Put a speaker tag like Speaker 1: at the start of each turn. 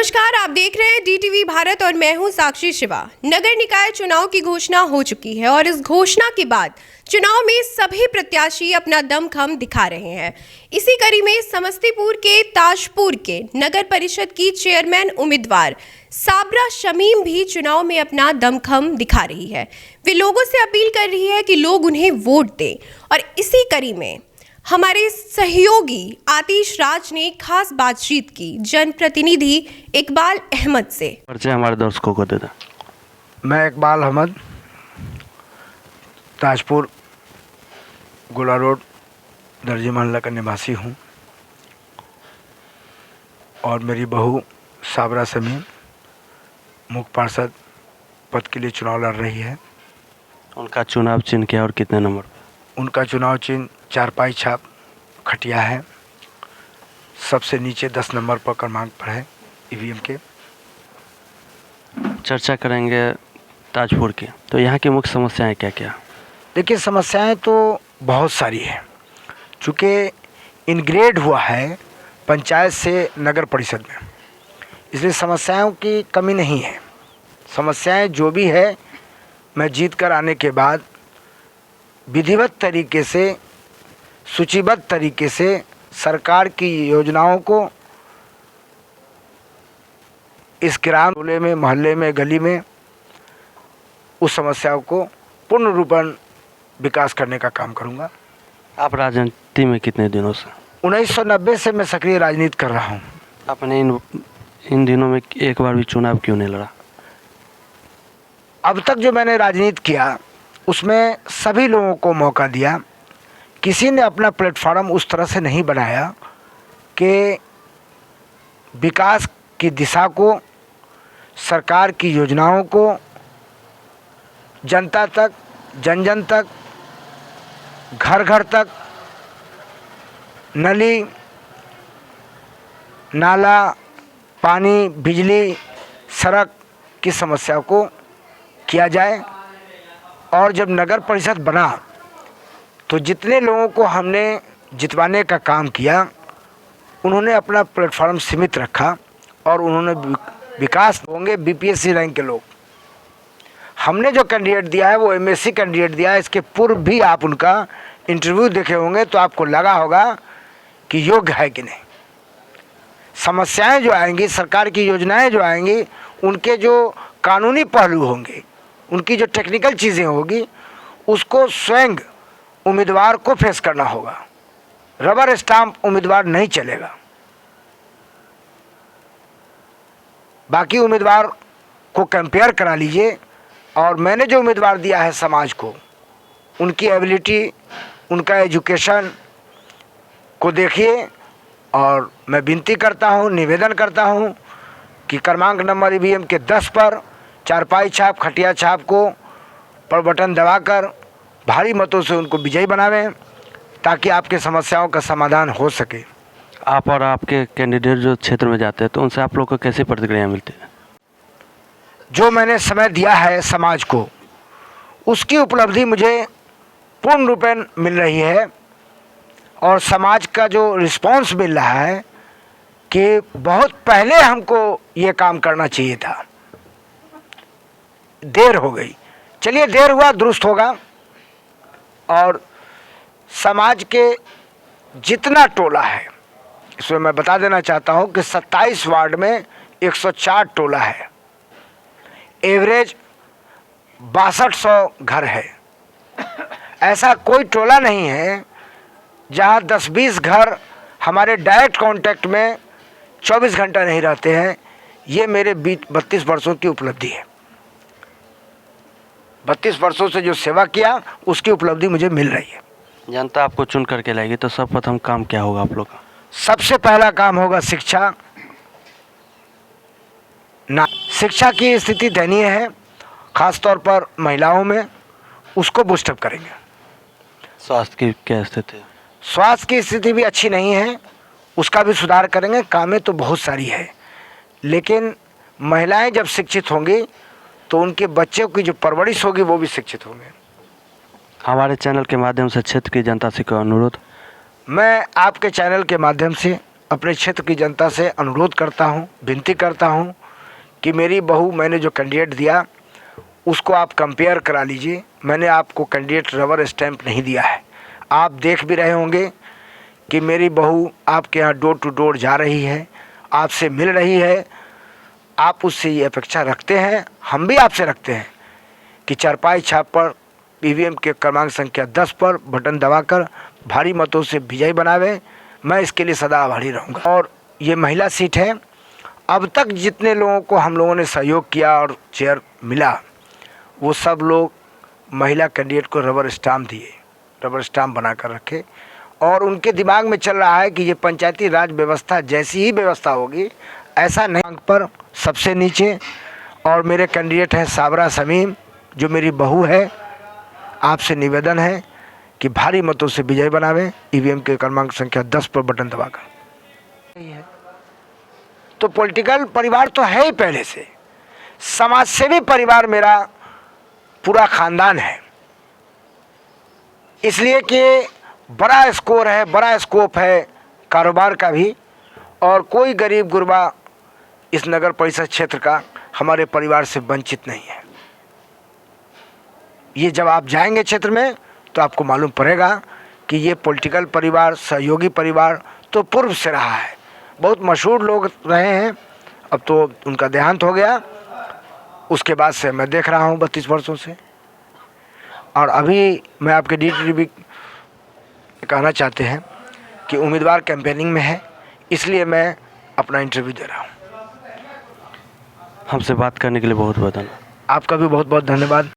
Speaker 1: नमस्कार, आप देख रहे हैं डीटीवी भारत और मैं हूं साक्षी शिवा। नगर निकाय चुनाव की घोषणा हो चुकी है और इस घोषणा के बाद चुनाव में सभी प्रत्याशी अपना दमखम दिखा रहे हैं। इसी कड़ी में समस्तीपुर के ताजपुर के नगर परिषद की चेयरमैन उम्मीदवार साबरा शमीम भी चुनाव में अपना दमखम दिखा रही है। वे लोगों से अपील कर रही है कि लोग उन्हें वोट दें और इसी कड़ी में हमारे सहयोगी आतिश राज ने खास बातचीत की जनप्रतिनिधि इकबाल अहमद से।
Speaker 2: परिचय हमारे दर्शकों को दे दें।
Speaker 3: मैं इकबाल अहमद, ताजपुर गोला रोड दर्जी मोहल्ला का निवासी हूँ और मेरी बहू साबरा शमीम मुख्य पार्षद पद के लिए चुनाव लड़ रही है।
Speaker 2: उनका चुनाव चिन्ह क्या और कितने नंबर पर?
Speaker 3: उनका चुनाव चिन्ह चारपाई छाप खटिया है। सबसे नीचे 10 नंबर पर क्रमांक पर है ईवीएम के।
Speaker 2: चर्चा करेंगे ताजपुर की, तो यहाँ की मुख्य समस्याएं क्या क्या?
Speaker 3: देखिए, समस्याएं तो बहुत सारी हैं। चूँकि इनग्रेड हुआ है पंचायत से नगर परिषद में, इसलिए समस्याओं की कमी नहीं है। समस्याएं जो भी है मैं जीत कर आने के बाद विधिवत तरीके से, सूचीबद्ध तरीके से सरकार की योजनाओं को इस ग्राम में, मोहल्ले में, गली में उस समस्याओं को पूर्ण रूपन विकास करने का काम करूंगा।
Speaker 2: आप राजनीति में कितने दिनों से?
Speaker 3: 1990 से मैं सक्रिय राजनीति कर रहा हूं।
Speaker 2: आपने इन दिनों में एक बार भी चुनाव क्यों नहीं लड़ा?
Speaker 3: अब तक जो मैंने राजनीति किया उसमें सभी लोगों को मौका दिया। किसी ने अपना प्लेटफॉर्म उस तरह से नहीं बनाया कि विकास की दिशा को, सरकार की योजनाओं को जनता तक, जन जन तक, घर घर तक, नली नाला, पानी, बिजली, सड़क की समस्या को किया जाए। और जब नगर परिषद बना तो जितने लोगों को हमने जितवाने का काम किया, उन्होंने अपना प्लेटफॉर्म सीमित रखा और उन्होंने विकास होंगे बीपीएससी रैंक के लोग। हमने जो कैंडिडेट दिया है वो एमएससी कैंडिडेट दिया है। इसके पूर्व भी आप उनका इंटरव्यू देखे होंगे तो आपको लगा होगा कि योग्य है कि नहीं। समस्याएं जो आएंगी, सरकार की योजनाएं जो आएंगी, उनके जो कानूनी पहलू होंगे, उनकी जो टेक्निकल चीज़ें होगी, उसको स्वयं उम्मीदवार को फेस करना होगा। रबर स्टाम्प उम्मीदवार नहीं चलेगा। बाकी उम्मीदवार को कंपेयर करा लीजिए और मैंने जो उम्मीदवार दिया है समाज को, उनकी एबिलिटी, उनका एजुकेशन को देखिए। और मैं विनती करता हूँ, निवेदन करता हूँ कि क्रमांक नंबर ईवीएम के 10 पर चारपाई छाप खटिया छाप को पर बटन दबाकर भारी मतों से उनको विजयी बनावें ताकि आपके समस्याओं का समाधान हो सके।
Speaker 2: आप और आपके कैंडिडेट जो क्षेत्र में जाते हैं तो उनसे आप लोग को कैसी प्रतिक्रिया मिलती है?
Speaker 3: जो मैंने समय दिया है समाज को, उसकी उपलब्धि मुझे पूर्ण रूपेण मिल रही है और समाज का जो रिस्पांस मिल रहा है कि बहुत पहले हमको ये काम करना चाहिए था, देर हो गई। चलिए, देर हुआ दुरुस्त होगा। और समाज के जितना टोला है, इसमें मैं बता देना चाहता हूं कि 27 वार्ड में 104 टोला है। एवरेज 6200 घर है। ऐसा कोई टोला नहीं है जहां 10-20 घर हमारे डायरेक्ट कांटेक्ट में 24 घंटा नहीं रहते हैं। ये मेरे 32 वर्षों की उपलब्धि है। 32 वर्षों से जो सेवा किया उसकी उपलब्धि मुझे मिल रही है।
Speaker 2: जनता आपको चुन करके लाएगी तो सर्वप्रथम काम क्या होगा आप लोग का?
Speaker 3: सबसे पहला काम होगा शिक्षा। शिक्षा की स्थिति दयनीय है, खासतौर पर महिलाओं में, उसको बूस्टअप करेंगे।
Speaker 2: स्वास्थ्य की क्या स्थिति है?
Speaker 3: स्वास्थ्य की स्थिति भी अच्छी नहीं है, उसका भी सुधार करेंगे। कामें तो बहुत सारी है, लेकिन महिलाएं जब शिक्षित होंगी तो उनके बच्चों की जो परवरिश होगी वो भी शिक्षित होंगे।
Speaker 2: हमारे चैनल के माध्यम से क्षेत्र की जनता से कोई अनुरोध?
Speaker 3: मैं आपके चैनल के माध्यम से अपने क्षेत्र की जनता से अनुरोध करता हूँ, विनती करता हूँ कि मेरी बहू मैंने जो कैंडिडेट दिया उसको आप कंपेयर करा लीजिए। मैंने आपको कैंडिडेट रबर स्टैंप नहीं दिया है। आप देख भी रहे होंगे कि मेरी बहू आपके यहाँ डोर टू डोर जा रही है, आपसे मिल रही है। आप उससे ये अपेक्षा रखते हैं, हम भी आपसे रखते हैं कि चारपाई छाप पर ईवीएम के क्रमांक संख्या 10 पर बटन दबाकर भारी मतों से विजयी बनावे। मैं इसके लिए सदा आभारी रहूँगा। और ये महिला सीट है। अब तक जितने लोगों को हम लोगों ने सहयोग किया और चेयर मिला, वो सब लोग महिला कैंडिडेट को रबर स्टाम्प दिए, रबर स्टाम्प बना कर रखे। और उनके दिमाग में चल रहा है कि ये पंचायती राज व्यवस्था जैसी ही व्यवस्था होगी, ऐसा नहीं। अंक पर सबसे नीचे और मेरे कैंडिडेट हैं साबरा शमीम, जो मेरी बहू है। आपसे निवेदन है कि भारी मतों से विजय बनावे, ईवीएम के क्रमांक संख्या 10 पर बटन दबाकर। तो पॉलिटिकल परिवार तो है ही पहले से, समाजसेवी परिवार मेरा पूरा खानदान है, इसलिए कि बड़ा स्कोर है, बड़ा स्कोप है कारोबार का भी। और कोई गरीब गुरबा इस नगर परिषद क्षेत्र का हमारे परिवार से वंचित नहीं है। ये जब आप जाएंगे क्षेत्र में तो आपको मालूम पड़ेगा कि ये पॉलिटिकल परिवार, सहयोगी परिवार तो पूर्व से रहा है। बहुत मशहूर लोग रहे हैं, अब तो उनका देहांत हो गया। उसके बाद से मैं देख रहा हूँ 32 वर्षों से। और अभी मैं आपके DTV कहना चाहते हैं कि उम्मीदवार कैंपेनिंग में है, इसलिए मैं अपना इंटरव्यू दे रहा हूँ।
Speaker 2: हमसे बात करने के लिए बहुत बहुत धन्यवाद।
Speaker 3: आपका भी बहुत बहुत धन्यवाद।